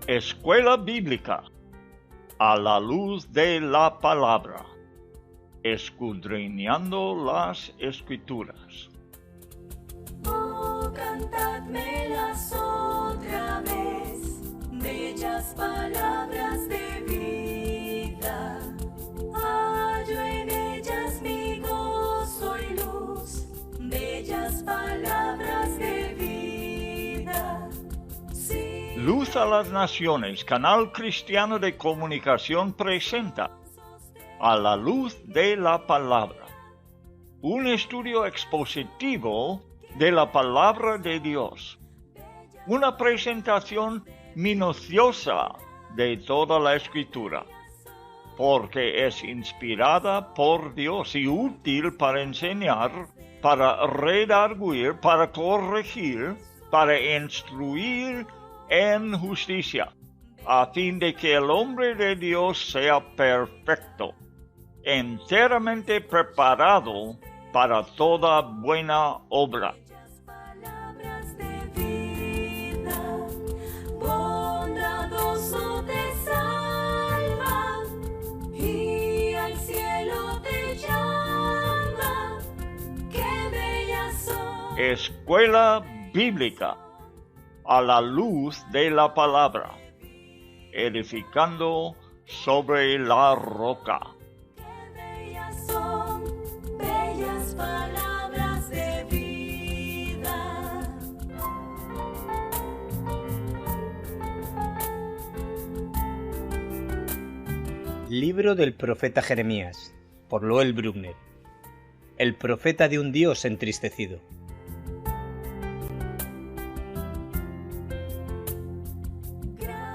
Escuela Bíblica a la luz de la palabra, escudriñando las Escrituras. Oh, cantadmelas otra vez, bellas palabras de vida. Hallo en ellas mi gozo y luz, bellas palabras de vida. Sí. Luz a las Naciones, canal cristiano de comunicación, presenta A la luz de la palabra, un estudio expositivo de la palabra de Dios, una presentación minuciosa de toda la Escritura, porque es inspirada por Dios y útil para enseñar, para redarguir, para corregir, para instruir en justicia, a fin de que el hombre de Dios sea perfecto, enteramente preparado para toda buena obra. Palabras de vida, bondadoso te salva y al cielo te llama. Qué bellas son. Escuela Bíblica a la luz de la palabra, edificando sobre la roca. Son bellas palabras de vida. Libro del profeta Jeremías, por Loel Bruckner. El profeta de un Dios entristecido.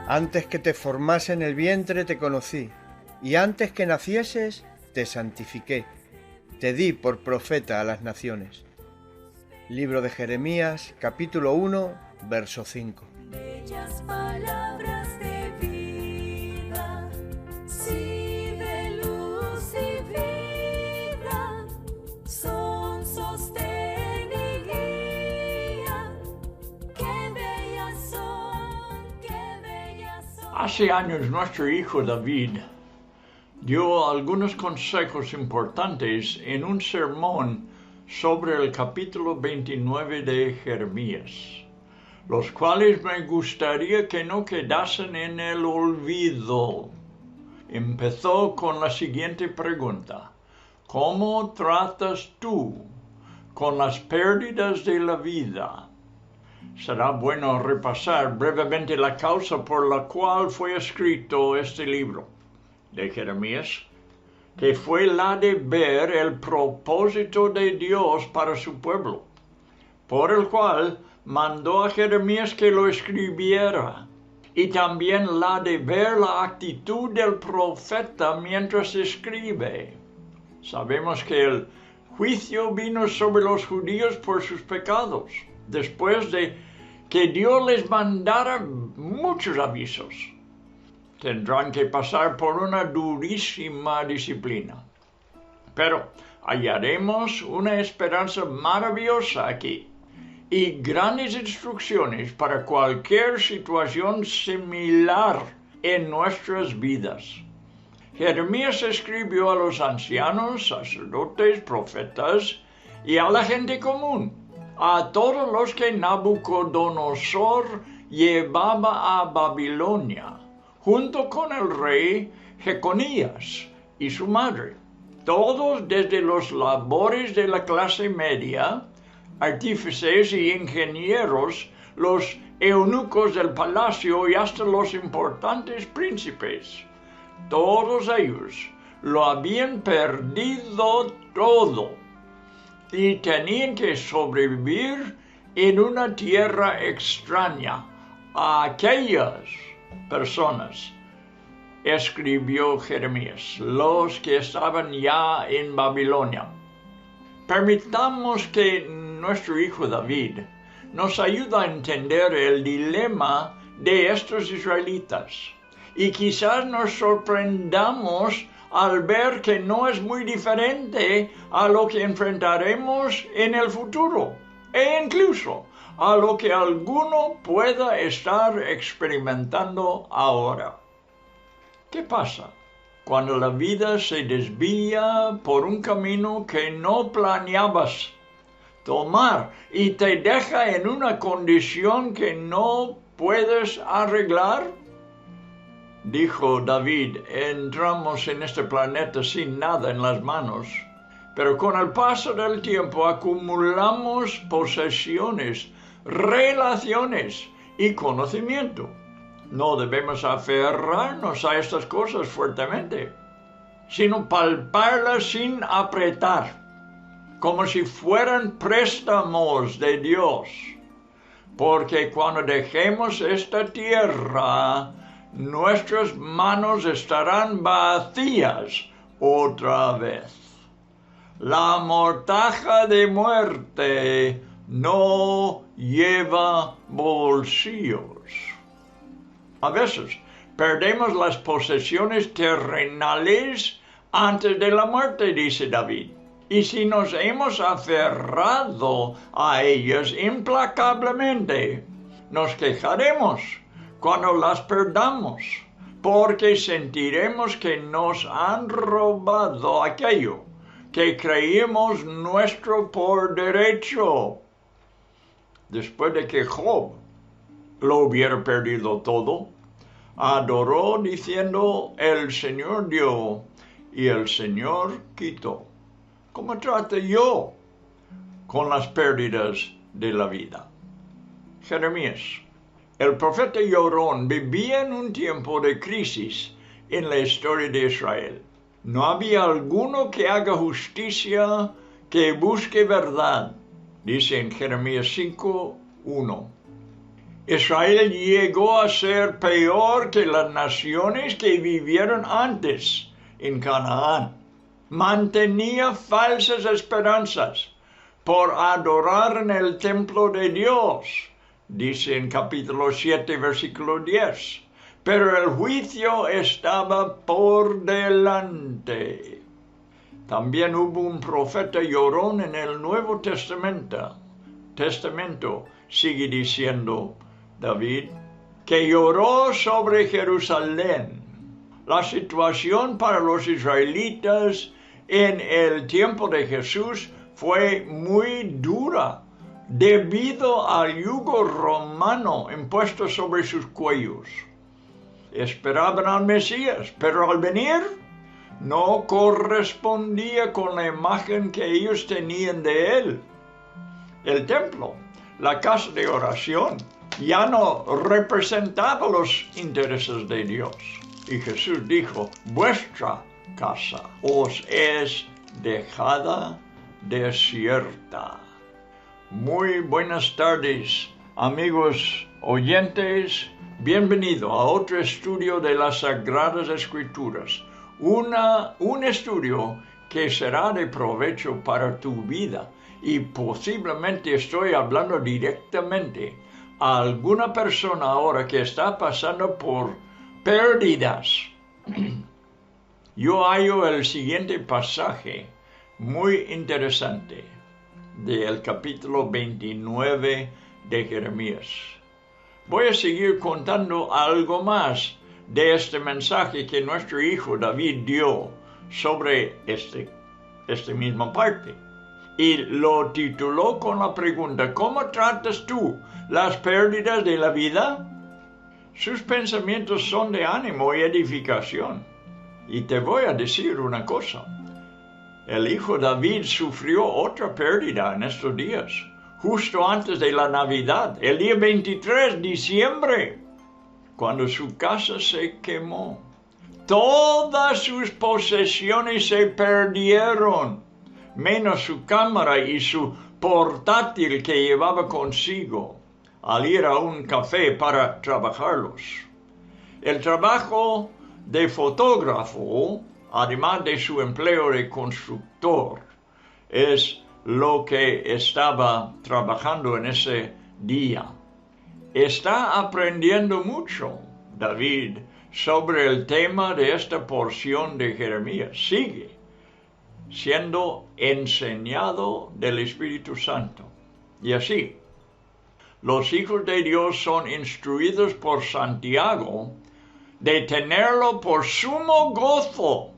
Antes que te formase en el vientre te conocí, y antes que nacieses te santifiqué, te di por profeta a las naciones. Libro de Jeremías, capítulo 1, verso 5. Bellas palabras de vida, sí, de luz y vida, son sostén y guía. Qué bellas son, qué bellas son. Hace años nuestro hijo David dio algunos consejos importantes en un sermón sobre el capítulo 29 de Jeremías, los cuales me gustaría que no quedasen en el olvido. Empezó con la siguiente pregunta: ¿cómo tratas tú con las pérdidas de la vida? Será bueno repasar brevemente la causa por la cual fue escrito este libro de Jeremías, que fue la de ver el propósito de Dios para su pueblo, por el cual mandó a Jeremías que lo escribiera, y también la de ver la actitud del profeta mientras escribe. Sabemos que el juicio vino sobre los judíos por sus pecados, después de que Dios les mandara muchos avisos. Tendrán que pasar por una durísima disciplina. Pero hallaremos una esperanza maravillosa aquí y grandes instrucciones para cualquier situación similar en nuestras vidas. Jeremías escribió a los ancianos, sacerdotes, profetas y a la gente común, a todos los que Nabucodonosor llevaba a Babilonia, junto con el rey Jeconías y su madre, todos desde los labores de la clase media, artífices y ingenieros, los eunucos del palacio y hasta los importantes príncipes. Todos ellos lo habían perdido todo y tenían que sobrevivir en una tierra extraña a aquellas personas, escribió Jeremías, los que estaban ya en Babilonia. Permitamos que nuestro hijo David nos ayude a entender el dilema de estos israelitas y quizás nos sorprendamos al ver que no es muy diferente a lo que enfrentaremos en el futuro e incluso a lo que alguno pueda estar experimentando ahora. ¿Qué pasa cuando la vida se desvía por un camino que no planeabas tomar y te deja en una condición que no puedes arreglar? Dijo David, entramos en este planeta sin nada en las manos, pero con el paso del tiempo acumulamos posesiones, relaciones y conocimiento. No debemos aferrarnos a estas cosas fuertemente, sino palparlas sin apretar, como si fueran préstamos de Dios. Porque cuando dejemos esta tierra, nuestras manos estarán vacías otra vez. La mortaja de muerte no lleva bolsillos. A veces perdemos las posesiones terrenales antes de la muerte, dice David. Y si nos hemos aferrado a ellas implacablemente, nos quejaremos cuando las perdamos, porque sentiremos que nos han robado aquello que creímos nuestro por derecho. Después de que Job lo hubiera perdido todo, adoró diciendo, el Señor dio y el Señor quitó. ¿Cómo trato yo con las pérdidas de la vida? Jeremías. El profeta llorón vivía en un tiempo de crisis en la historia de Israel. No había alguno que haga justicia, que busque verdad, dice en Jeremías 5:1. Israel llegó a ser peor que las naciones que vivieron antes en Canaán. Mantenía falsas esperanzas por adorar en el templo de Dios, dice en capítulo 7, versículo 10. Pero el juicio estaba por delante. También hubo un profeta llorón en el Nuevo Testamento, sigue diciendo David, que lloró sobre Jerusalén. La situación para los israelitas en el tiempo de Jesús fue muy dura debido al yugo romano impuesto sobre sus cuellos. Esperaban al Mesías, pero al venir no correspondía con la imagen que ellos tenían de él. El templo, la casa de oración, ya no representaba los intereses de Dios. Y Jesús dijo, vuestra casa os es dejada desierta. Muy buenas tardes, amigos oyentes. Bienvenido a otro estudio de las Sagradas Escrituras. Un estudio que será de provecho para tu vida. Y posiblemente estoy hablando directamente a alguna persona ahora que está pasando por pérdidas. Yo hallo el siguiente pasaje muy interesante del capítulo 29 de Jeremías. Voy a seguir contando algo más de este mensaje que nuestro hijo David dio sobre esta misma parte. Y lo tituló con la pregunta, ¿cómo tratas tú las pérdidas de la vida? Sus pensamientos son de ánimo y edificación. Y te voy a decir una cosa. El hijo David sufrió otra pérdida en estos días, justo antes de la Navidad, el día 23 de diciembre, cuando su casa se quemó. Todas sus posesiones se perdieron, menos su cámara y su portátil que llevaba consigo al ir a un café para trabajarlos. El trabajo de fotógrafo, además de su empleo de constructor, es lo que estaba trabajando en ese día. Está aprendiendo mucho, David, sobre el tema de esta porción de Jeremías. Sigue siendo enseñado del Espíritu Santo. Y así, los hijos de Dios son instruidos por Santiago de tenerlo por sumo gozo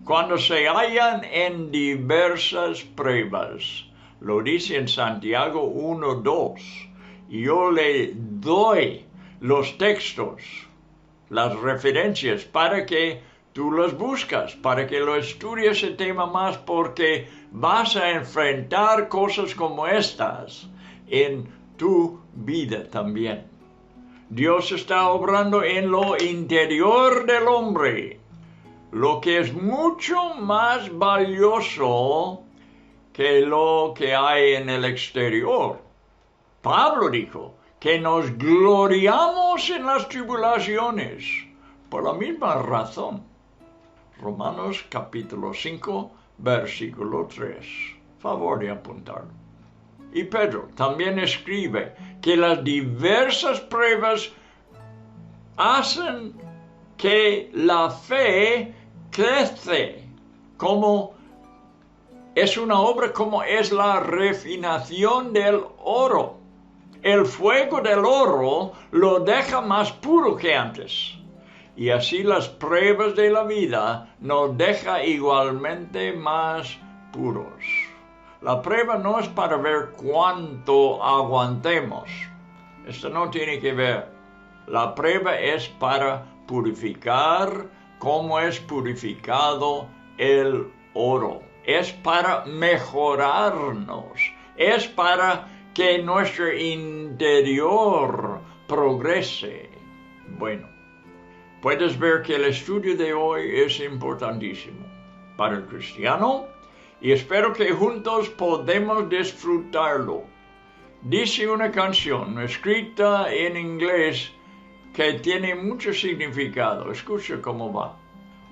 cuando se hallan en diversas pruebas. Lo dice en Santiago 1:2. Y yo le doy los textos, las referencias, para que tú los buscas, para que lo estudies el tema más, porque vas a enfrentar cosas como estas en tu vida también. Dios está obrando en lo interior del hombre, lo que es mucho más valioso que lo que hay en el exterior. Pablo dijo que nos gloriamos en las tribulaciones por la misma razón. Romanos capítulo 5, versículo 3. Favor de apuntarlo. Y Pedro también escribe que las diversas pruebas hacen que la fe crece, como es una obra como es la refinación del oro. El fuego del oro lo deja más puro que antes. Y así las pruebas de la vida nos deja igualmente más puros. La prueba no es para ver cuánto aguantemos. Esto no tiene que ver. La prueba es para purificar como es purificado el oro. Es para mejorarnos. Es para que nuestro interior progrese. Bueno, puedes ver que el estudio de hoy es importantísimo para el cristiano y espero que juntos podamos disfrutarlo. Dice una canción escrita en inglés que tiene mucho significado. Escucha cómo va.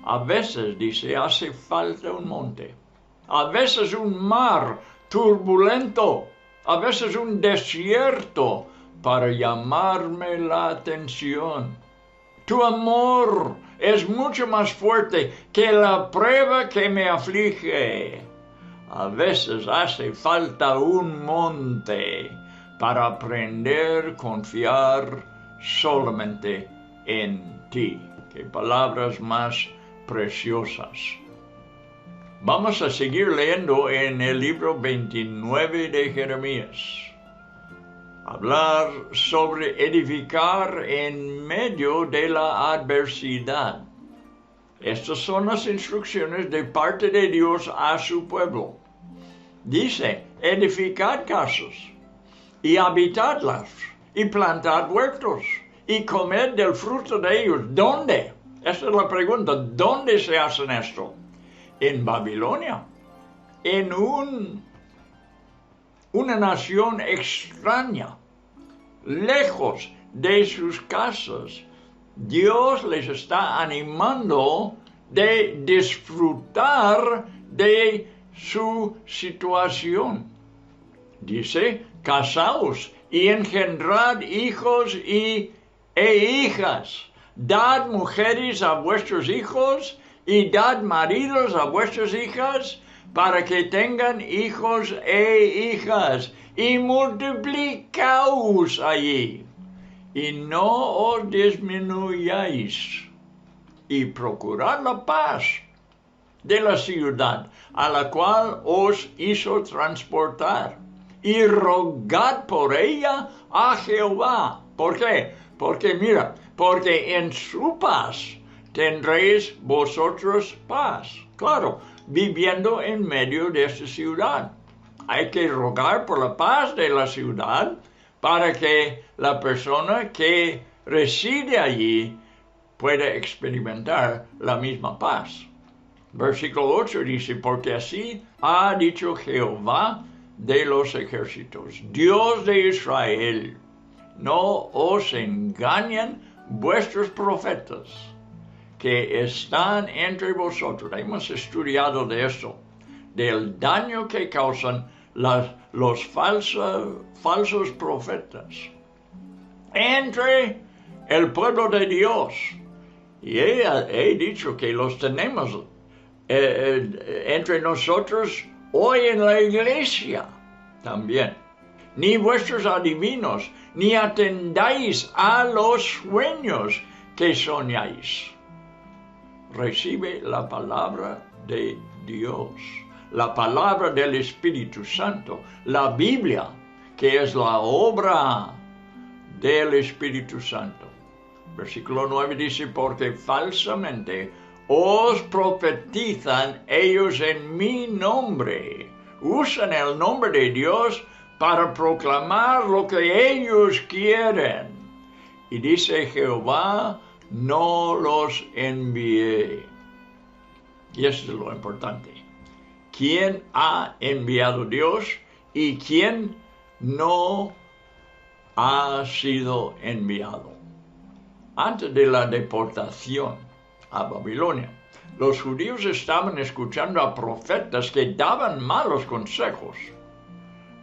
A veces, dice, hace falta un monte. A veces un mar turbulento. A veces un desierto para llamarme la atención. Tu amor es mucho más fuerte que la prueba que me aflige. A veces hace falta un monte para aprender a confiar solamente en ti. Qué palabras más preciosas. Vamos a seguir leyendo en el libro 29 de Jeremías. Hablar sobre edificar en medio de la adversidad. Estas son las instrucciones de parte de Dios a su pueblo. Dice, edificad casas y habitadlas y plantad huertos y comed del fruto de ellos. ¿Dónde? Esta es la pregunta. ¿Dónde se hacen esto? En Babilonia, en una nación extraña, lejos de sus casas. Dios les está animando de disfrutar de su situación. Dice, casaos y engendrad hijos e hijas. Dad mujeres a vuestros hijos y dad maridos a vuestras hijas para que tengan hijos e hijas, y multiplicaos allí, y no os disminuyáis, y procurad la paz de la ciudad a la cual os hizo transportar, y rogad por ella a Jehová. ¿Por qué? Porque en su paz tendréis vosotros paz. Claro, viviendo en medio de esta ciudad. Hay que rogar por la paz de la ciudad para que la persona que reside allí pueda experimentar la misma paz. Versículo 8 dice, porque así ha dicho Jehová de los ejércitos, Dios de Israel, no os engañen vuestros profetas que están entre vosotros. Hemos estudiado de esto, del daño que causan los falsos profetas entre el pueblo de Dios. Y he dicho que los tenemos entre nosotros hoy en la iglesia también. ni vuestros adivinos, ni atendáis a los sueños que soñáis. Recibe la palabra de Dios, la palabra del Espíritu Santo, la Biblia, que es la obra del Espíritu Santo. Versículo 9 dice, porque falsamente os profetizan ellos en mi nombre. Usan el nombre de Dios para proclamar lo que ellos quieren. Y dice Jehová, no los envié. Y eso es lo importante. ¿Quién ha enviado Dios y quién no ha sido enviado? Antes de la deportación a Babilonia, los judíos estaban escuchando a profetas que daban malos consejos.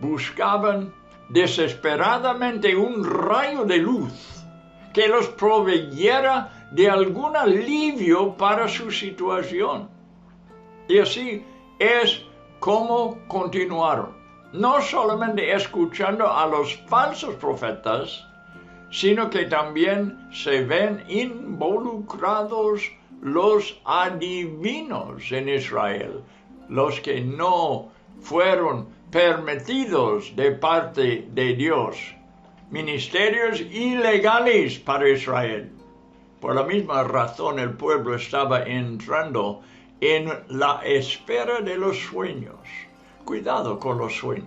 Buscaban desesperadamente un rayo de luz que los proveyera de algún alivio para su situación. Y así es como continuaron, no solamente escuchando a los falsos profetas, sino que también se ven involucrados los adivinos en Israel, los que no fueron permitidos de parte de Dios, ministerios ilegales para Israel. Por la misma razón el pueblo estaba entrando en la espera de los sueños. Cuidado con los sueños.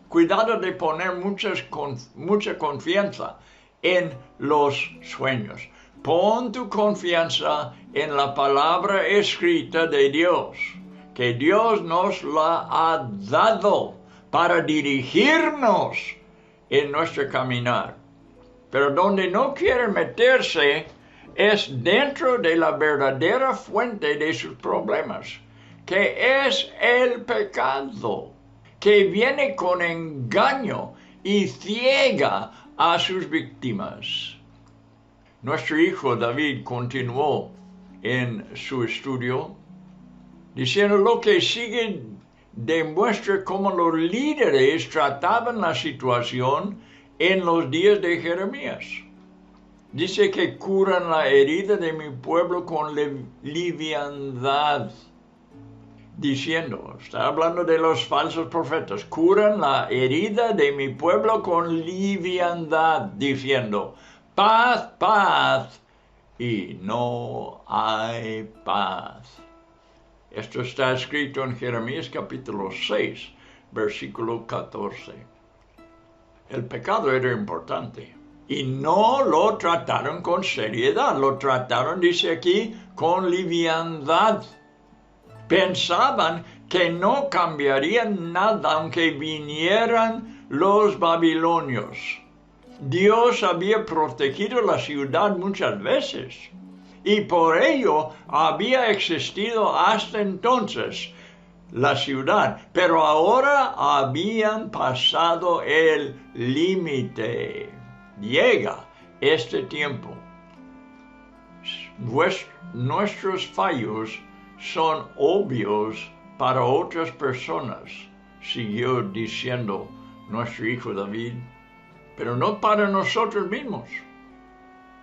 Cuidado de poner mucha confianza en los sueños. Pon tu confianza en la palabra escrita de Dios, que Dios nos la ha dado para dirigirnos en nuestro caminar. Pero donde no quiere meterse es dentro de la verdadera fuente de sus problemas, que es el pecado, que viene con engaño y ciega a sus víctimas. Nuestro hijo David continuó en su estudio diciendo: lo que sigue demuestra cómo los líderes trataban la situación en los días de Jeremías. Dice que curan la herida de mi pueblo con liviandad. Diciendo, está hablando de los falsos profetas, curan la herida de mi pueblo con liviandad, diciendo, paz, paz, y no hay paz. Esto está escrito en Jeremías capítulo 6, versículo 14. El pecado era importante y no lo trataron con seriedad, lo trataron, dice aquí, con liviandad. Pensaban que no cambiarían nada aunque vinieran los babilonios. Dios había protegido la ciudad muchas veces y por ello había existido hasta entonces la ciudad, pero ahora habían pasado el límite. Llega este tiempo. Nuestros fallos son obvios para otras personas, siguió diciendo nuestro hijo David, pero no para nosotros mismos.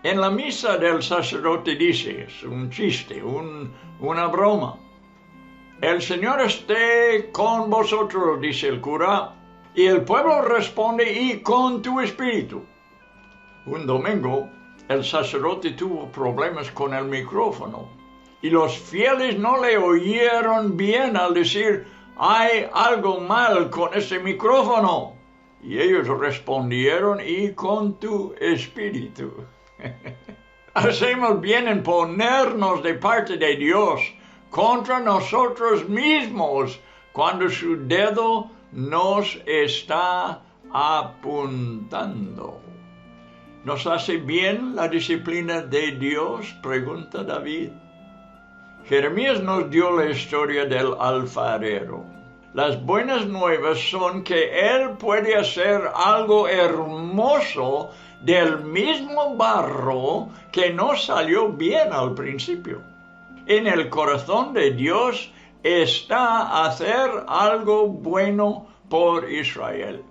En la misa del sacerdote dice, es un chiste, una broma, el Señor esté con vosotros, dice el cura, y el pueblo responde, y con tu espíritu. Un domingo, el sacerdote tuvo problemas con el micrófono, y los fieles no le oyeron bien al decir, hay algo mal con ese micrófono. Y ellos respondieron, y con tu espíritu. Hacemos bien en ponernos de parte de Dios contra nosotros mismos cuando su dedo nos está apuntando. ¿Nos hace bien la disciplina de Dios?, pregunta David. Jeremías nos dio la historia del alfarero. Las buenas nuevas son que él puede hacer algo hermoso del mismo barro que no salió bien al principio. En el corazón de Dios está hacer algo bueno por Israel.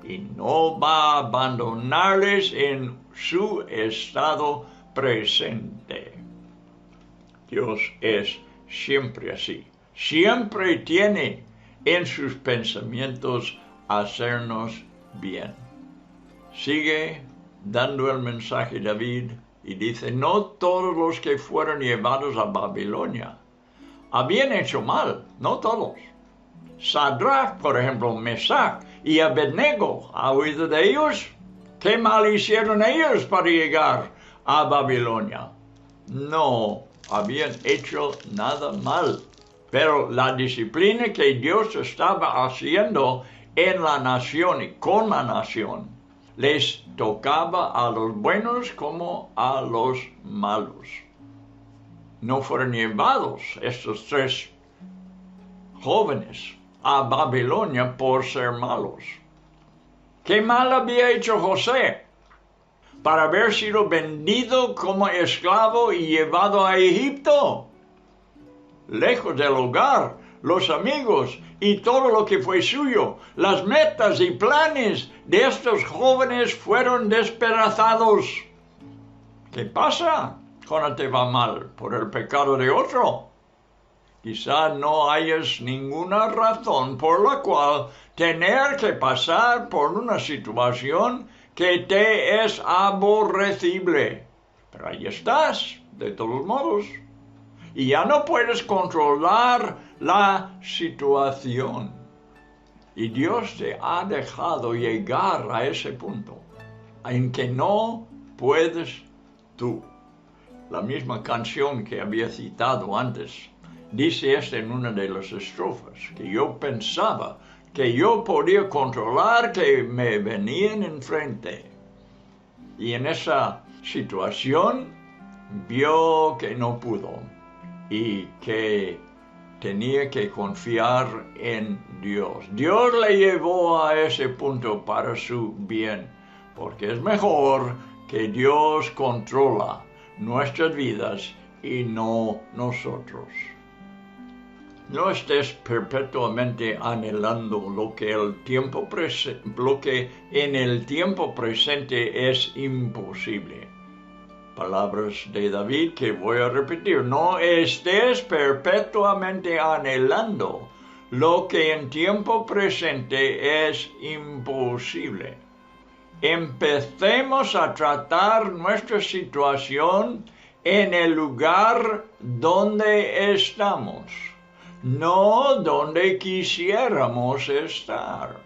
y no va a abandonarles en su estado presente. Dios es siempre así. Siempre tiene en sus pensamientos hacernos bien. Sigue dando el mensaje David y dice, no todos los que fueron llevados a Babilonia habían hecho mal, no todos. Sadrach, por ejemplo, Mesach y Abednego, ¿ha oído de ellos? ¿Qué mal hicieron ellos para llegar a Babilonia? No habían hecho nada mal, pero la disciplina que Dios estaba haciendo en la nación y con la nación les tocaba a los buenos como a los malos. No fueron llevados estos 3 jóvenes a Babilonia por ser malos. ¿Qué mal había hecho José para haber sido vendido como esclavo y llevado a Egipto? Lejos del hogar, los amigos y todo lo que fue suyo, las metas y planes de estos jóvenes fueron despedazados. ¿Qué pasa cuando te va mal por el pecado de otro? Quizá no hayas ninguna razón por la cual tener que pasar por una situación que te es aborrecible. Pero ahí estás, de todos modos. Y ya no puedes controlar la situación. Y Dios te ha dejado llegar a ese punto en que no puedes tú. La misma canción que había citado antes dice en una de las estrofas, que yo pensaba que yo podía controlar, que me venían enfrente. Y en esa situación vio que no pudo y que tenía que confiar en Dios. Dios le llevó a ese punto para su bien, porque es mejor que Dios controla nuestras vidas y no nosotros. No estés perpetuamente anhelando lo que en el tiempo presente es imposible. Palabras de David que voy a repetir. No estés perpetuamente anhelando lo que en tiempo presente es imposible. Empecemos a tratar nuestra situación en el lugar donde estamos, no donde quisiéramos estar.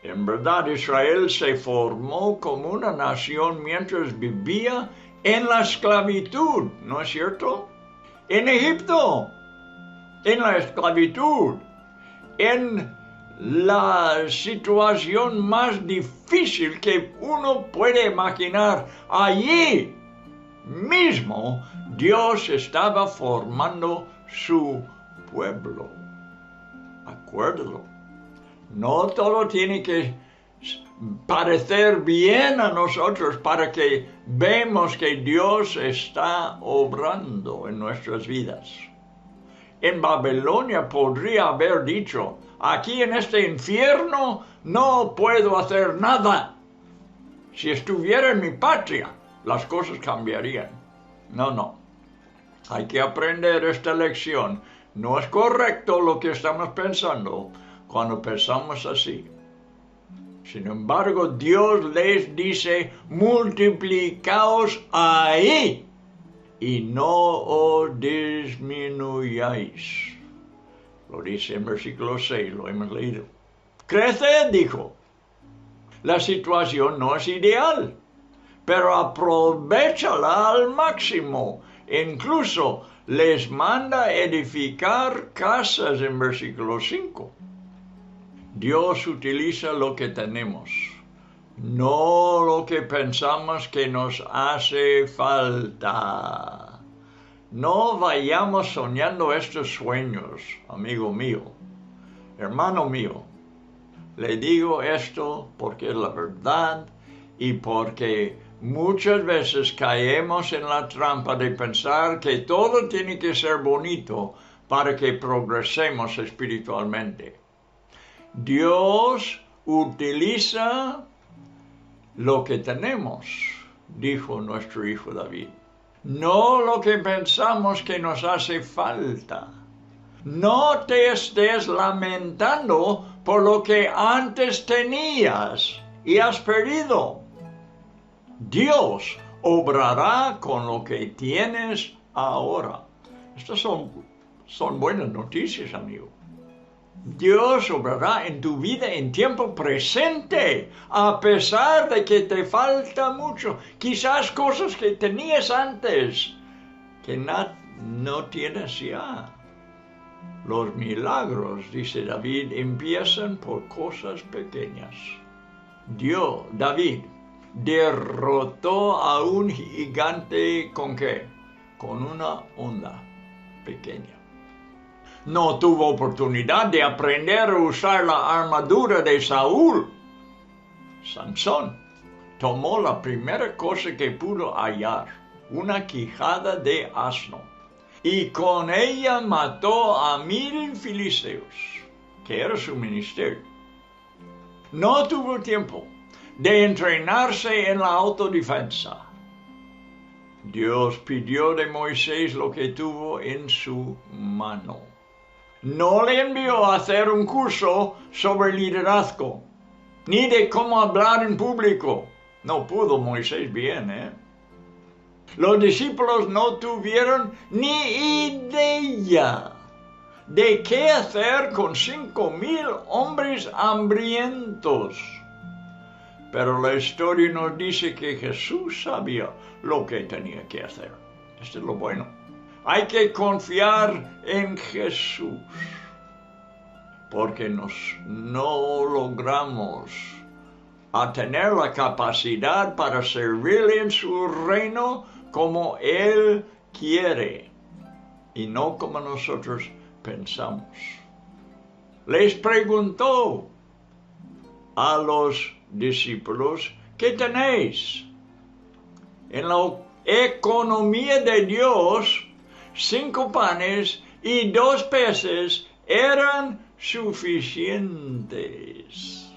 En verdad, Israel se formó como una nación mientras vivía en la esclavitud, ¿no es cierto? En Egipto, en la esclavitud, en la situación más difícil que uno puede imaginar. Allí mismo Dios estaba formando su pueblo. Acuérdalo. No todo tiene que parecer bien a nosotros para que vemos que Dios está obrando en nuestras vidas. En Babilonia podría haber dicho, aquí en este infierno no puedo hacer nada. Si estuviera en mi patria, las cosas cambiarían. No. Hay que aprender esta lección. No es correcto lo que estamos pensando cuando pensamos así. Sin embargo, Dios les dice, multiplicaos ahí y no os disminuyáis. Lo dice en versículo 6, lo hemos leído. Creced, dijo. La situación no es ideal, pero aprovéchala al máximo. Incluso les manda edificar casas en versículo 5. Dios utiliza lo que tenemos, no lo que pensamos que nos hace falta. No vayamos soñando estos sueños, amigo mío, hermano mío. Le digo esto porque es la verdad y porque muchas veces caemos en la trampa de pensar que todo tiene que ser bonito para que progresemos espiritualmente. Dios utiliza lo que tenemos, dijo nuestro hijo David. No lo que pensamos que nos hace falta. No te estés lamentando por lo que antes tenías y has perdido. Dios obrará con lo que tienes ahora. Estas son buenas noticias, amigo. Dios obrará en tu vida en tiempo presente, a pesar de que te falta mucho. Quizás cosas que tenías antes, que no tienes ya. Los milagros, dice David, empiezan por cosas pequeñas. David, derrotó a un gigante ¿con qué? Con una onda pequeña. No tuvo oportunidad de aprender a usar la armadura de Saúl. Sansón tomó la primera cosa que pudo hallar, una quijada de asno, y con ella mató a 1000 filisteos, que era su ministerio. No tuvo tiempo de entrenarse en la autodefensa. Dios pidió de Moisés lo que tuvo en su mano. No le envió a hacer un curso sobre liderazgo, ni de cómo hablar en público. No pudo Moisés bien, Los discípulos no tuvieron ni idea de qué hacer con 5000 hombres hambrientos. Pero la historia nos dice que Jesús sabía lo que tenía que hacer. Esto es lo bueno. Hay que confiar en Jesús, porque no logramos a tener la capacidad para servirle en su reino como Él quiere y no como nosotros pensamos. Les preguntó a los discípulos, ¿qué tenéis? En la economía de Dios, 5 panes y 2 peces eran suficientes.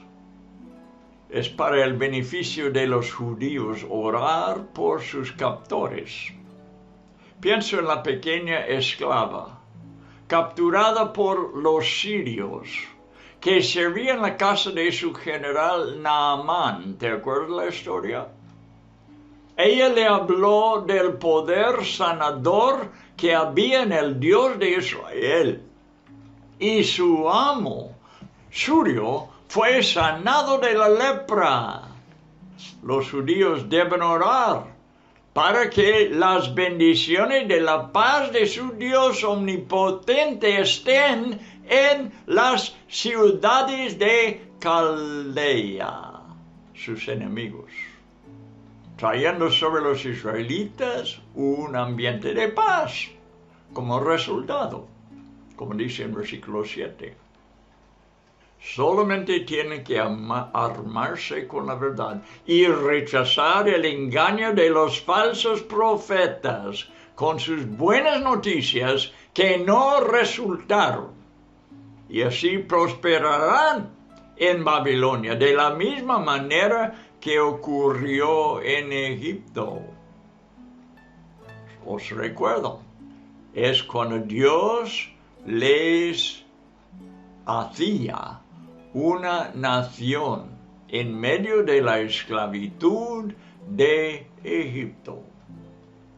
Es para el beneficio de los judíos orar por sus captores. Pienso en la pequeña esclava, capturada por los sirios, que servía en la casa de su general Naamán. ¿Te acuerdas la historia? Ella le habló del poder sanador que había en el Dios de Israel. Y su amo, Sirio, fue sanado de la lepra. Los judíos deben orar para que las bendiciones de la paz de su Dios omnipotente estén en las ciudades de Caldea, sus enemigos, trayendo sobre los israelitas un ambiente de paz como resultado, como dice en versículo 7. Solamente tienen que armarse con la verdad y rechazar el engaño de los falsos profetas con sus buenas noticias que no resultaron. Y así prosperarán en Babilonia, de la misma manera que ocurrió en Egipto. Os recuerdo, es cuando Dios les hacía una nación en medio de la esclavitud de Egipto.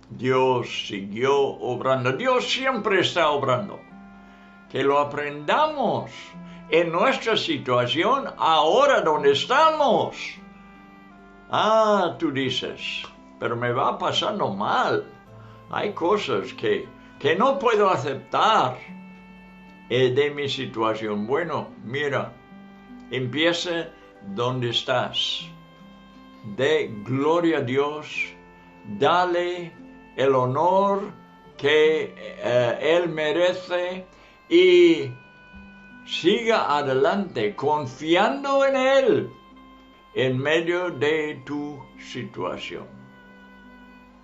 Dios siguió obrando. Dios siempre está obrando. Que lo aprendamos en nuestra situación ahora donde estamos. Tú dices, pero me va pasando mal. Hay cosas que no puedo aceptar de mi situación. Bueno, mira, empieza donde estás. De gloria a Dios, dale el honor que Él merece y siga adelante confiando en Él en medio de tu situación.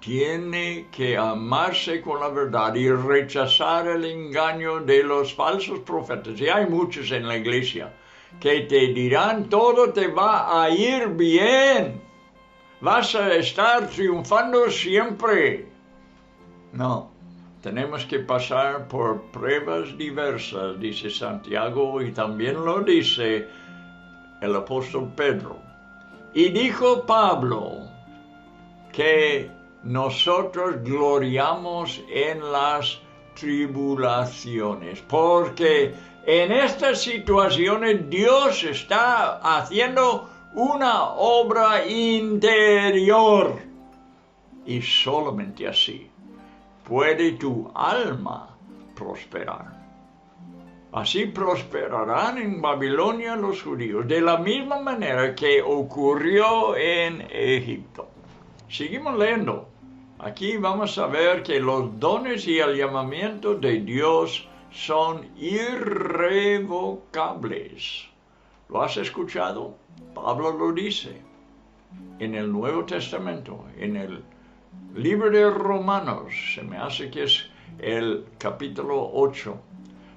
Tiene que amarse con la verdad y rechazar el engaño de los falsos profetas. Y hay muchos en la iglesia que te dirán todo te va a ir bien. Vas a estar triunfando siempre. No, tenemos que pasar por pruebas diversas, dice Santiago, y también lo dice el apóstol Pedro. Y dijo Pablo que nosotros gloriamos en las tribulaciones, porque en estas situaciones Dios está haciendo una obra interior, y solamente así puede tu alma prosperar. Así prosperarán en Babilonia los judíos, de la misma manera que ocurrió en Egipto. Seguimos leyendo. Aquí vamos a ver que los dones y el llamamiento de Dios son irrevocables. ¿Lo has escuchado? Pablo lo dice en el Nuevo Testamento, en el libro de Romanos, se me hace que es el capítulo 8.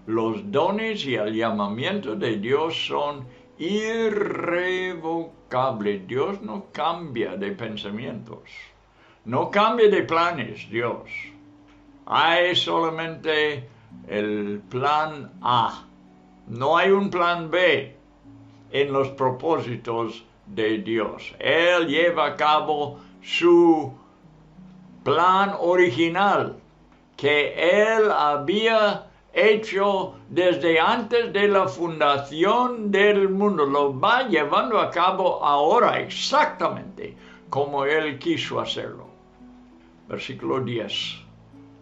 Los dones y el llamamiento de Dios son irrevocables. Dios no cambia de pensamientos, no cambia de planes, Dios. Hay solamente el plan A. No hay un plan B en los propósitos de Dios. Él lleva a cabo su plan original que Él había hecho desde antes de la fundación del mundo. Lo va llevando a cabo ahora exactamente como Él quiso hacerlo. Versículo 10.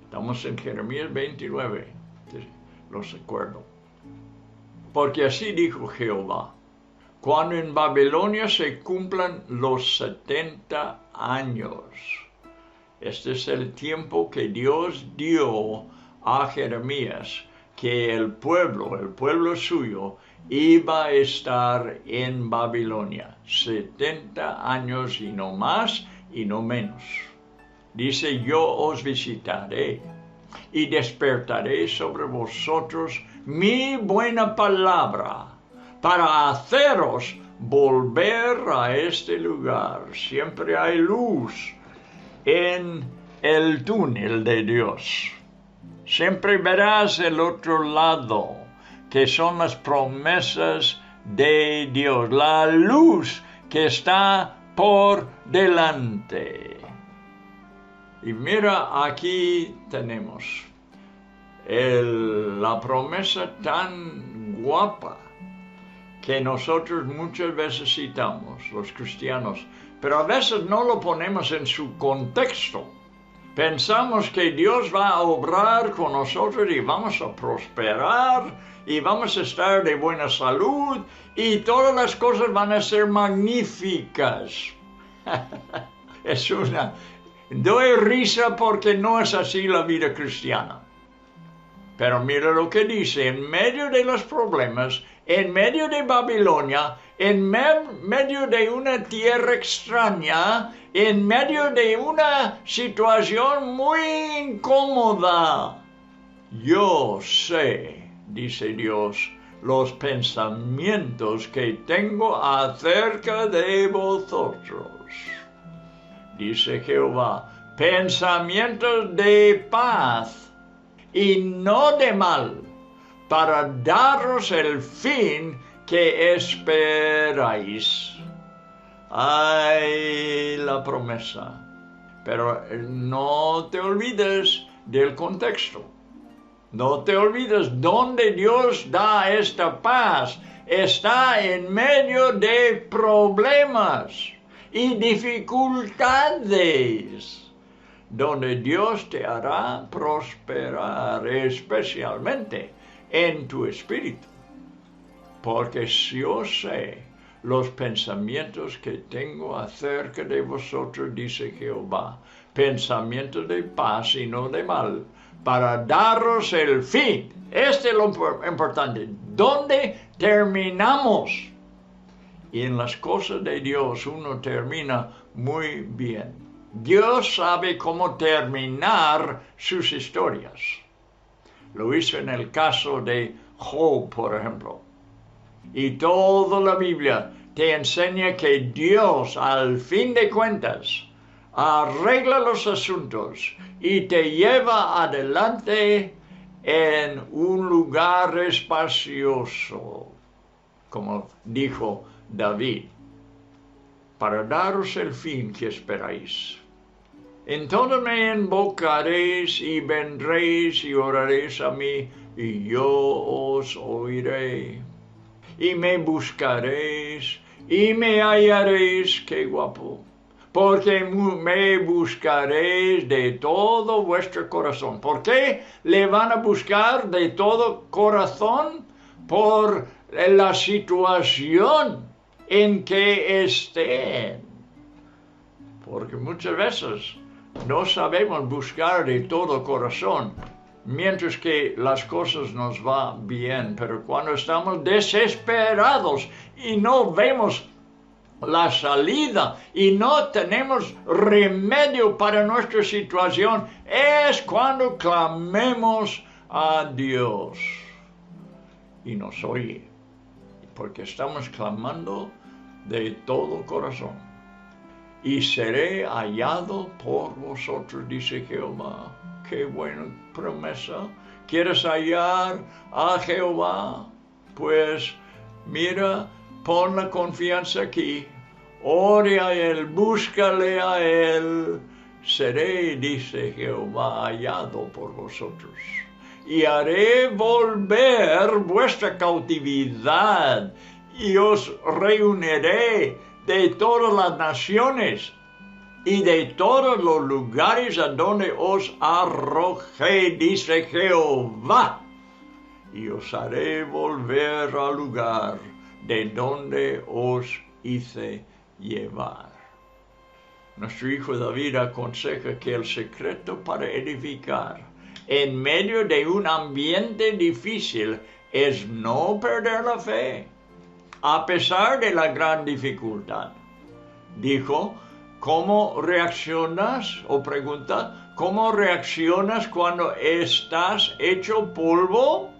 Estamos en Jeremías 29. Los recuerdo. Porque así dijo Jehová: cuando en Babilonia se cumplan los 70 años. Este es el tiempo que Dios dio a Jeremías, que el pueblo suyo, iba a estar en Babilonia. 70 años y no más y no menos. Dice: yo os visitaré y despertaré sobre vosotros mi buena palabra para haceros volver a este lugar. Siempre hay luz en el túnel de Dios. Siempre verás el otro lado, que son las promesas de Dios, la luz que está por delante. Y mira, aquí tenemos la promesa tan guapa que nosotros muchas veces citamos, los cristianos, pero a veces no lo ponemos en su contexto. Pensamos que Dios va a obrar con nosotros y vamos a prosperar y vamos a estar de buena salud y todas las cosas van a ser magníficas. Doy risa porque no es así la vida cristiana. Pero mira lo que dice: en medio de los problemas, en medio de Babilonia, en medio de una tierra extraña, en medio de una situación muy incómoda, yo sé, dice Dios, los pensamientos que tengo acerca de vosotros. Dice Jehová: pensamientos de paz y no de mal, para daros el fin que esperáis. Ay, la promesa. Pero no te olvides del contexto. No te olvides dónde Dios da esta paz. Está en medio de problemas y dificultades, donde Dios te hará prosperar, especialmente en tu espíritu. Porque yo sé los pensamientos que tengo acerca de vosotros, dice Jehová, pensamientos de paz y no de mal, para daros el fin. Este es lo importante. ¿Dónde terminamos? Y en las cosas de Dios uno termina muy bien. Dios sabe cómo terminar sus historias. Lo hizo en el caso de Job, por ejemplo. Y toda la Biblia te enseña que Dios, al fin de cuentas, arregla los asuntos y te lleva adelante en un lugar espacioso, como dijo David, para daros el fin que esperáis. Entonces me invocaréis y vendréis y oraréis a mí, y yo os oiré. Y me buscaréis y me hallaréis, qué guapo, porque me buscaréis de todo vuestro corazón. ¿Por qué le van a buscar de todo corazón? Por la situación en que estén. Porque muchas veces no sabemos buscar de todo corazón, mientras que las cosas nos van bien, pero cuando estamos desesperados y no vemos la salida y no tenemos remedio para nuestra situación, es cuando clamemos a Dios y nos oye, porque estamos clamando de todo corazón. Y seré hallado por vosotros, dice Jehová. Qué buena promesa. ¿Quieres hallar a Jehová? Pues mira, pon la confianza aquí. Ore a Él, búscale a Él. Seré, dice Jehová, hallado por vosotros. Y haré volver vuestra cautividad y os reuniré de todas las naciones y de todos los lugares a donde os arrojé, dice Jehová, y os haré volver al lugar de donde os hice llevar. Nuestro hijo David aconseja que el secreto para edificar en medio de un ambiente difícil es no perder la fe, a pesar de la gran dificultad. Dijo, ¿cómo reaccionas? O pregunta, ¿cómo reaccionas cuando estás hecho polvo?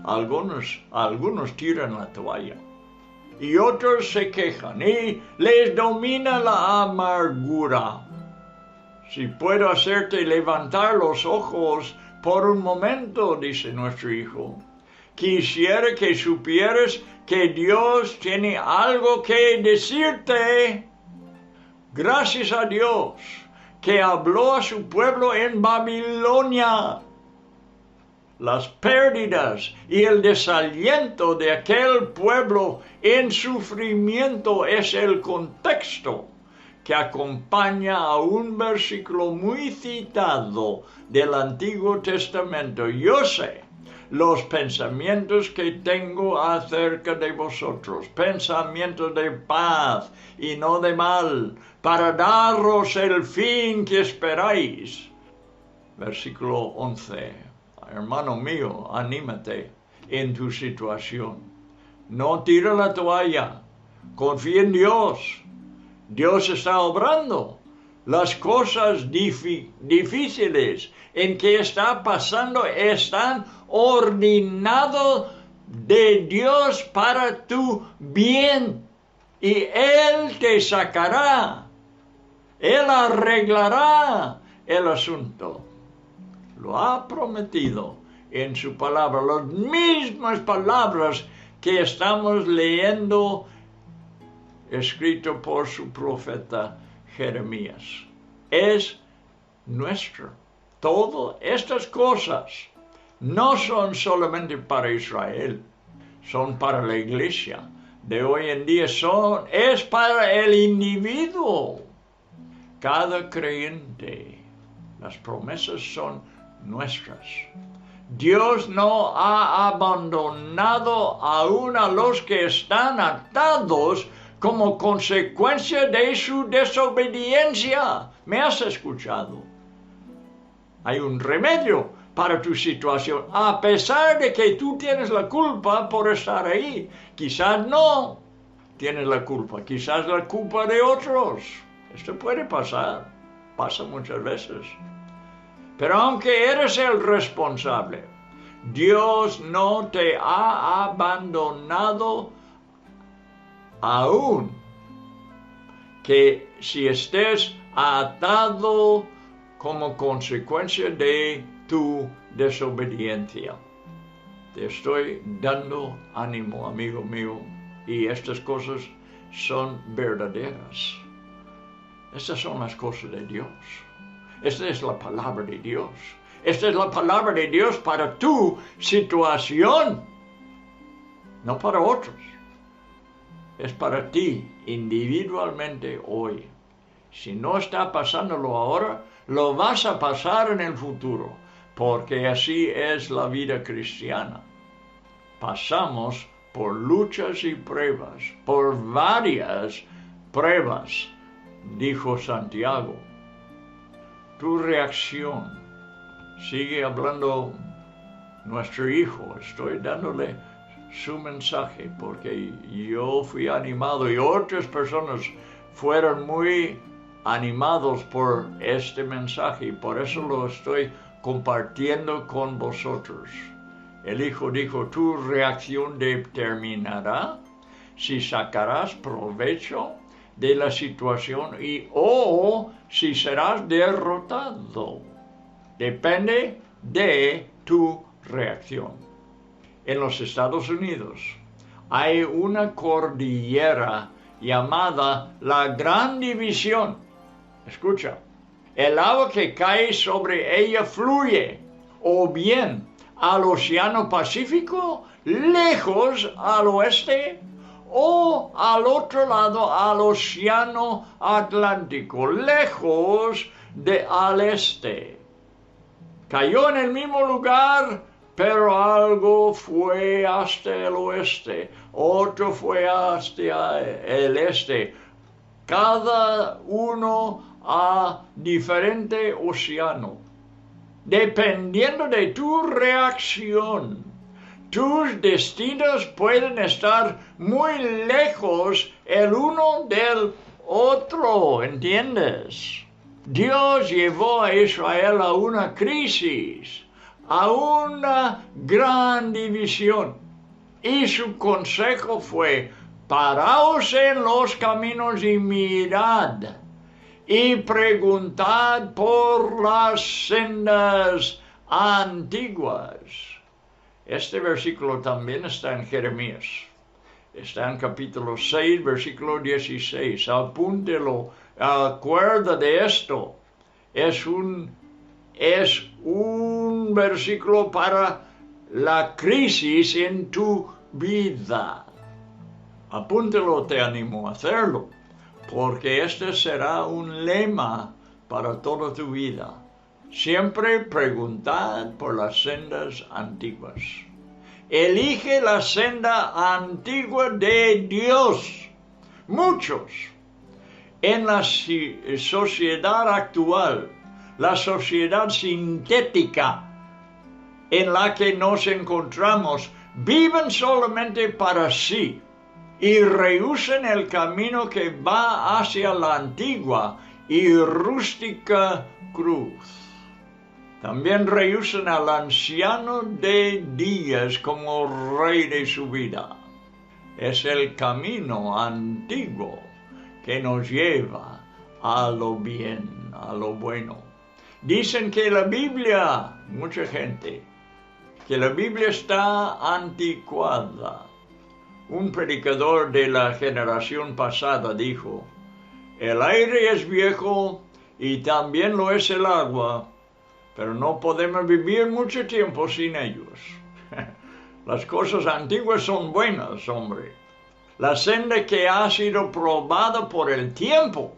Algunos tiran la toalla y otros se quejan y les domina la amargura. Si puedo hacerte levantar los ojos por un momento, dice nuestro hijo, quisiera que supieras que Dios tiene algo que decirte. Gracias a Dios que habló a su pueblo en Babilonia. Las pérdidas y el desaliento de aquel pueblo en sufrimiento es el contexto que acompaña a un versículo muy citado del Antiguo Testamento. Yo sé los pensamientos que tengo acerca de vosotros, pensamientos de paz y no de mal, para daros el fin que esperáis. Versículo 11. Hermano mío, anímate en tu situación. No tira la toalla. Confía en Dios. Dios está obrando. Las cosas difíciles en que está pasando están ordenadas de Dios para tu bien. Y Él te sacará. Él arreglará el asunto. Lo ha prometido en su palabra, las mismas palabras que estamos leyendo, escrito por su profeta Jeremías. Es nuestro. Todas estas cosas no son solamente para Israel, son para la iglesia de hoy en día, es para el individuo. Cada creyente, las promesas son nuestras. Dios no ha abandonado aún a los que están atados como consecuencia de su desobediencia. ¿Me has escuchado? Hay un remedio para tu situación, a pesar de que tú tienes la culpa por estar ahí. Quizás no tienes la culpa, quizás la culpa de otros. Esto puede pasar, pasa muchas veces. Pero aunque eres el responsable, Dios no te ha abandonado aún, que si estés atado como consecuencia de tu desobediencia. Te estoy dando ánimo, amigo mío, y estas cosas son verdaderas. Estas son las cosas de Dios. Esta es la palabra de Dios. Esta es la palabra de Dios para tu situación, no para otros. Es para ti individualmente hoy. Si no está pasándolo ahora, lo vas a pasar en el futuro, porque así es la vida cristiana. Pasamos por luchas y pruebas, por varias pruebas, dijo Santiago. Tu reacción, sigue hablando nuestro hijo, estoy dándole su mensaje porque yo fui animado y otras personas fueron muy animados por este mensaje y por eso lo estoy compartiendo con vosotros. El hijo dijo, tu reacción determinará si sacarás provecho de la situación o si serás derrotado. Depende de tu reacción. En los Estados Unidos hay una cordillera llamada la Gran División. Escucha, el agua que cae sobre ella fluye o bien al Océano Pacífico, lejos al oeste, o al otro lado al Océano Atlántico, lejos al este. Cayó en el mismo lugar, pero algo fue hasta el oeste, otro fue hasta el este, cada uno a diferente océano. Dependiendo de tu reacción, tus destinos pueden estar muy lejos el uno del otro, ¿entiendes? Dios llevó a Israel a una crisis, a una gran división, y su consejo fue, paraos en los caminos y mirad, y preguntad por las sendas antiguas. Este versículo también está en Jeremías. Está en capítulo 6, versículo 16. Apúntelo, acuerda de esto. Es un versículo para la crisis en tu vida. Apúntelo, te animo a hacerlo, porque este será un lema para toda tu vida. Siempre preguntad por las sendas antiguas. Elige la senda antigua de Dios. Muchos en la sociedad actual, la sociedad sintética en la que nos encontramos, viven solamente para sí y rehúsan el camino que va hacia la antigua y rústica cruz. También rehusan al anciano de días como rey de su vida. Es el camino antiguo que nos lleva a lo bien, a lo bueno. Dicen que la Biblia, mucha gente, que la Biblia está anticuada. Un predicador de la generación pasada dijo, el aire es viejo y también lo es el agua, pero no podemos vivir mucho tiempo sin ellos. Las cosas antiguas son buenas, hombre. La senda que ha sido probada por el tiempo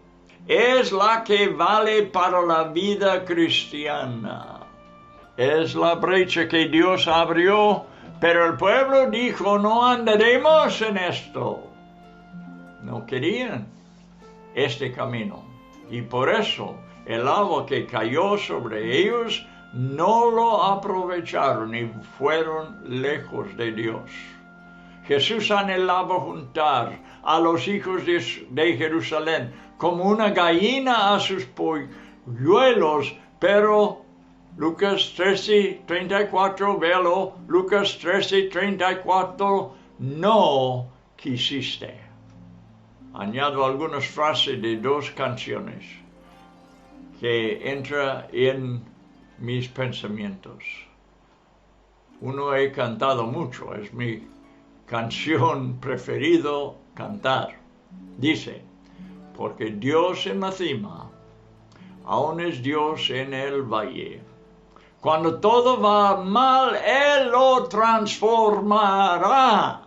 es la que vale para la vida cristiana. Es la brecha que Dios abrió, pero el pueblo dijo, no andaremos en esto. No querían este camino. Y por eso el agua que cayó sobre ellos no lo aprovecharon y fueron lejos de Dios. Jesús anhelaba juntar a los hijos de Jerusalén como una gallina a sus polluelos, pero Lucas 13:34, véalo, Lucas 13:34, no quisiste. Añado algunas frases de 2 canciones que entra en mis pensamientos. Uno he cantado mucho, es mi canción preferido cantar. Dice, porque Dios en la cima, aún es Dios en el valle. Cuando todo va mal, Él lo transformará.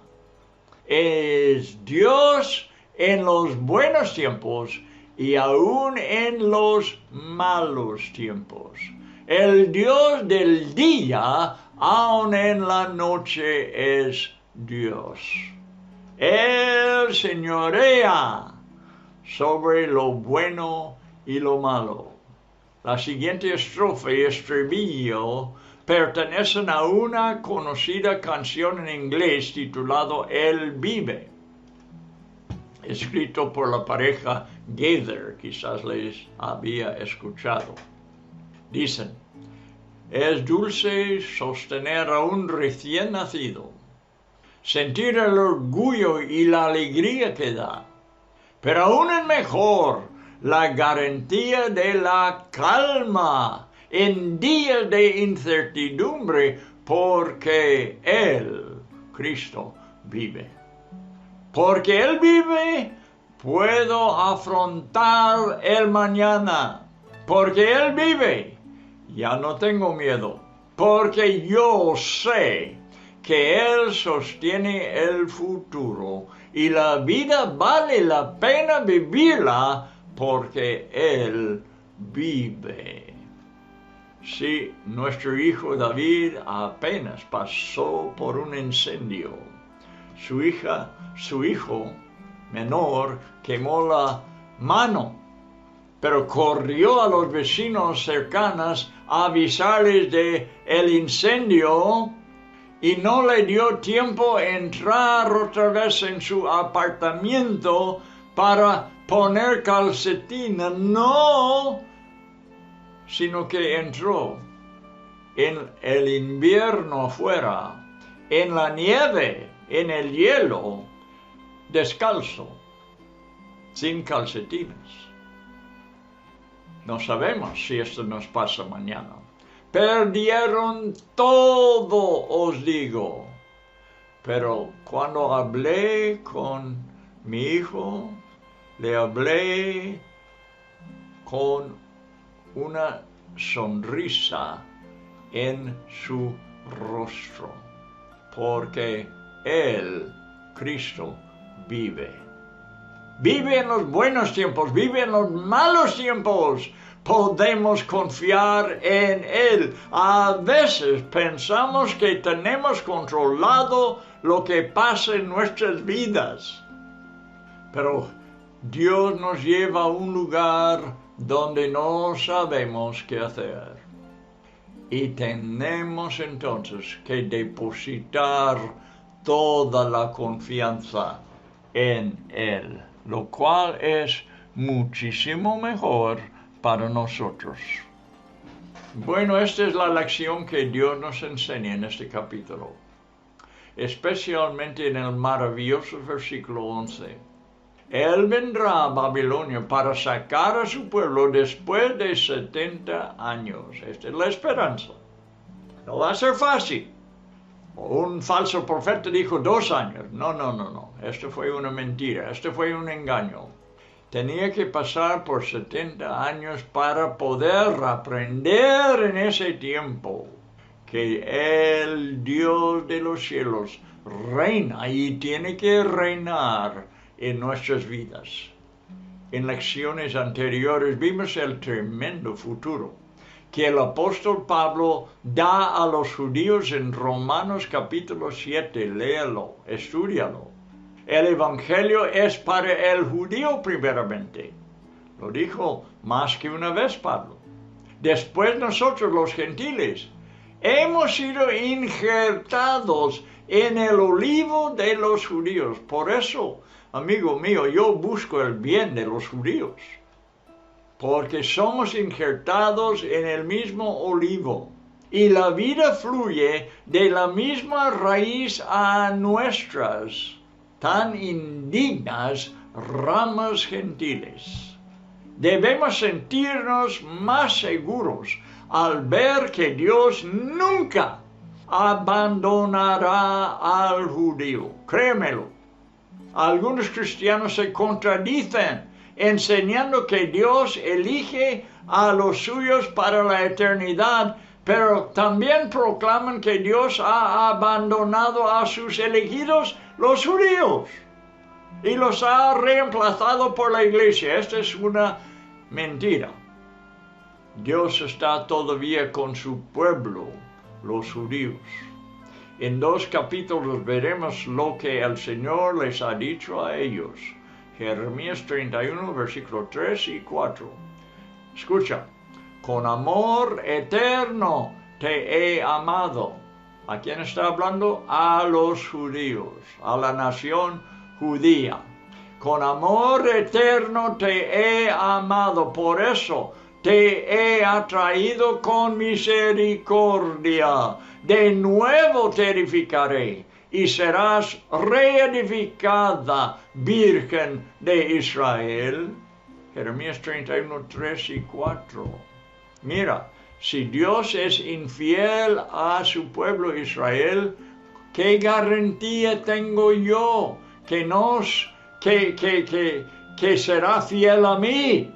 Es Dios en los buenos tiempos y aún en los malos tiempos. El Dios del día, aún en la noche, es Dios. Él señorea sobre lo bueno y lo malo. La siguiente estrofa y estribillo pertenecen a una conocida canción en inglés titulado Él vive, escrito por la pareja Gaither, quizás les había escuchado. Dicen, es dulce sostener a un recién nacido, sentir el orgullo y la alegría que da, pero aún es mejor la garantía de la calma en días de incertidumbre, porque Él, Cristo, vive. Porque Él vive, puedo afrontar el mañana. Porque Él vive, ya no tengo miedo. Porque yo sé que Él sostiene el futuro y la vida vale la pena vivirla porque Él vive. Sí, nuestro hijo David apenas pasó por un incendio. Su hijo menor quemó la mano, pero corrió a los vecinos cercanos a avisarles de el incendio y no le dio tiempo a entrar otra vez en su apartamento para poner calcetina, no, sino que entró en el invierno afuera, en la nieve, en el hielo, descalzo, sin calcetines. No sabemos si esto nos pasa mañana. Perdieron todo, os digo. Pero cuando hablé con mi hijo, le hablé con una sonrisa en su rostro, porque Él, Cristo, vive. Vive en los buenos tiempos, vive en los malos tiempos. Podemos confiar en Él. A veces pensamos que tenemos controlado lo que pasa en nuestras vidas, pero Dios nos lleva a un lugar donde no sabemos qué hacer. Y tenemos entonces que depositar toda la confianza en Él, lo cual es muchísimo mejor para nosotros. Bueno, esta es la lección que Dios nos enseña en este capítulo, especialmente en el maravilloso versículo 11. Él vendrá a Babilonia para sacar a su pueblo después de 70 años. Esta es la esperanza. No va a ser fácil. Un falso profeta dijo 2 años. No. Esto fue una mentira. Esto fue un engaño. Tenía que pasar por 70 años para poder aprender en ese tiempo que el Dios de los cielos reina y tiene que reinar en nuestras vidas. En lecciones anteriores vimos el tremendo futuro que el apóstol Pablo da a los judíos en Romanos capítulo 7. Léalo, estúdialo. El evangelio es para el judío primeramente. Lo dijo más que una vez Pablo. Después nosotros los gentiles hemos sido injertados en el olivo de los judíos. Por eso, amigo mío, yo busco el bien de los judíos. porque somos injertados en el mismo olivo, y la vida fluye de la misma raíz a nuestras tan indignas ramas gentiles. Debemos sentirnos más seguros al ver que Dios nunca abandonará al judío. Créemelo. Algunos cristianos se contradicen enseñando que Dios elige a los suyos para la eternidad, pero también proclaman que Dios ha abandonado a sus elegidos, los judíos, y los ha reemplazado por la iglesia. Esta es una mentira. Dios está todavía con su pueblo, los judíos. En 2 capítulos veremos lo que el Señor les ha dicho a ellos. Jeremías 31, versículos 3 y 4. Escucha. Con amor eterno te he amado. ¿A quién está hablando? A los judíos, a la nación judía. Con amor eterno te he amado, por eso te he atraído con misericordia. De nuevo te edificaré y serás reedificada, Virgen de Israel. Jeremías 31, 3 y 4. Mira, si Dios es infiel a su pueblo Israel, ¿qué garantía tengo yo que será fiel a mí?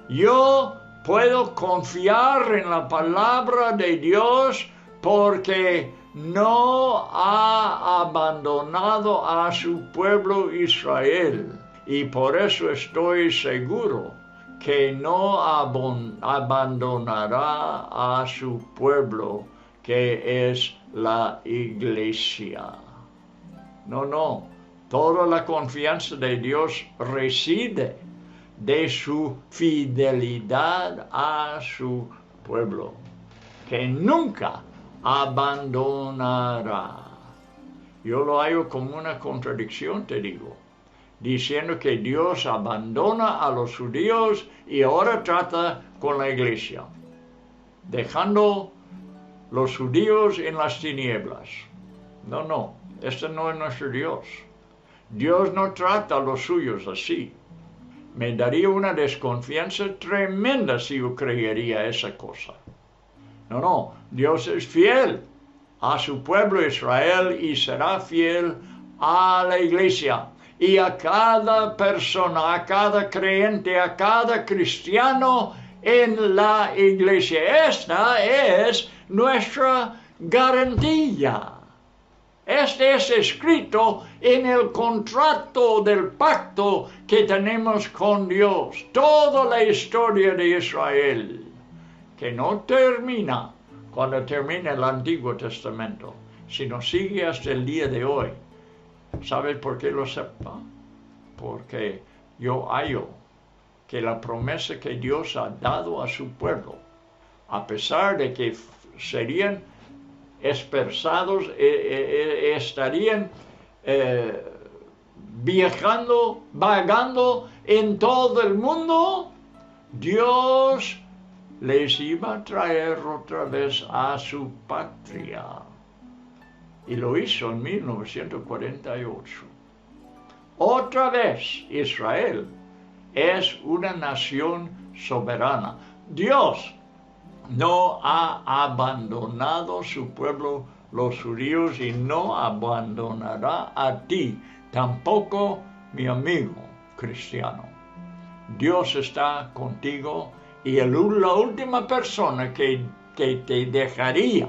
Yo puedo confiar en la palabra de Dios porque no ha abandonado a su pueblo Israel. Y por eso estoy seguro que no abandonará a su pueblo, que es la iglesia. No. Toda la confianza de Dios reside de su fidelidad a su pueblo, que nunca abandonará. Yo lo hallo como una contradicción, te digo, diciendo que Dios abandona a los judíos y ahora trata con la iglesia, dejando los judíos en las tinieblas. No, este no es nuestro Dios. Dios no trata a los suyos así. Me daría una desconfianza tremenda si yo creería esa cosa. No, Dios es fiel a su pueblo Israel y será fiel a la iglesia. Y a cada persona, a cada creyente, a cada cristiano en la iglesia. Esta es nuestra garantía. Este es escrito en el contrato del pacto que tenemos con Dios. Toda la historia de Israel, que no termina cuando termina el Antiguo Testamento, sino sigue hasta el día de hoy. ¿Sabes por qué lo sepa? Porque yo hallo que la promesa que Dios ha dado a su pueblo, a pesar de que serían dispersados, estarían viajando, vagando en todo el mundo, Dios les iba a traer otra vez a su patria. Y lo hizo en 1948. Otra vez Israel es una nación soberana. Dios no ha abandonado su pueblo, los judíos, y no abandonará a ti, tampoco, mi amigo cristiano. Dios está contigo y la última persona que te dejaría,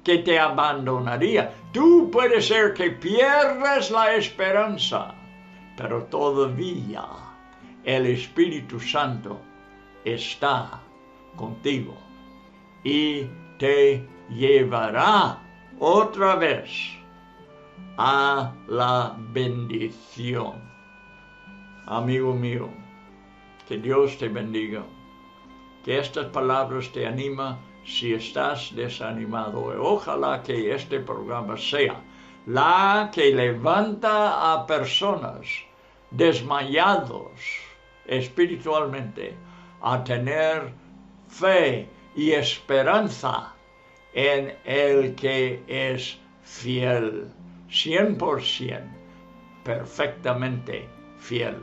que te abandonaría. Tú puedes ser que pierdas la esperanza, pero todavía el Espíritu Santo está contigo y te llevará otra vez a la bendición. Amigo mío, que Dios te bendiga, que estas palabras te animen si estás desanimado. Ojalá que este programa sea la que levanta a personas desmayados espiritualmente, a tener fe y esperanza en el que es fiel, 100%, perfectamente fiel.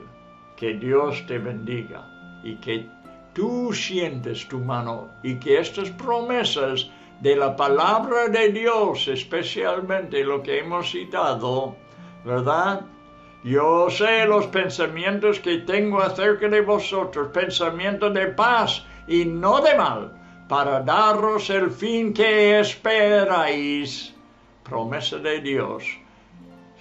Que Dios te bendiga y que tú sientes tu mano y que estas promesas de la palabra de Dios, especialmente lo que hemos citado, ¿verdad? Yo sé los pensamientos que tengo acerca de vosotros, pensamientos de paz y no de mal, para daros el fin que esperáis. Promesa de Dios.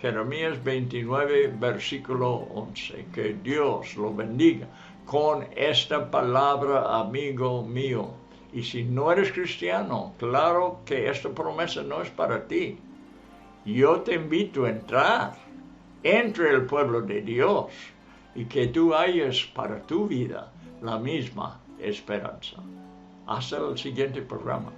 Jeremías 29, versículo 11. Que Dios lo bendiga con esta palabra, amigo mío. Y si no eres cristiano, claro que esta promesa no es para ti. Yo te invito a entrar entre el pueblo de Dios y que tú hayas para tu vida la misma esperanza. Hasta el siguiente programa.